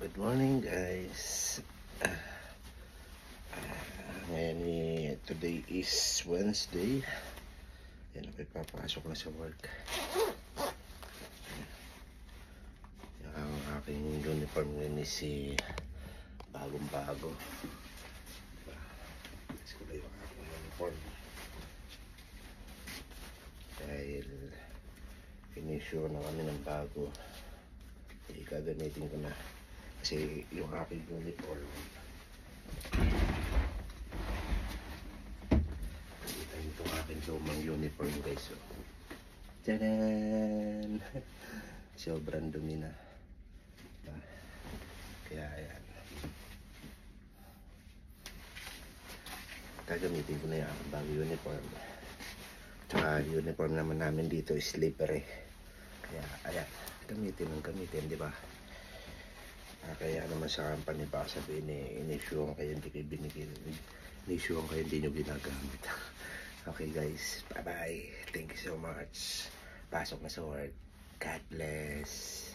Good morning guys. Ngayon today is Wednesday. Yan ako papasok na sa work. Yan ang aking uniform ngayon is bagong bago. Let's go yung aking uniform. Dahil inisyo na kami ng bago. Gagamitin ko na. Kasi yung aking uniform nakita nyo itong aking lumang uniform guys. So, tadaan! Sobrang dumi na. Kaya ayan, gagamitin ko na yung aking bagong uniform. Tsaka uniform naman namin dito is slippery. Kaya ayan, gamitin, di ba? Kaya naman sa company baka sabihin in-issuean kayo hindi kayo binigyan, in-issuean kayo hindi nyo ginagamit. Okay guys, bye bye, thank you so much. Pasok na sa work. God bless.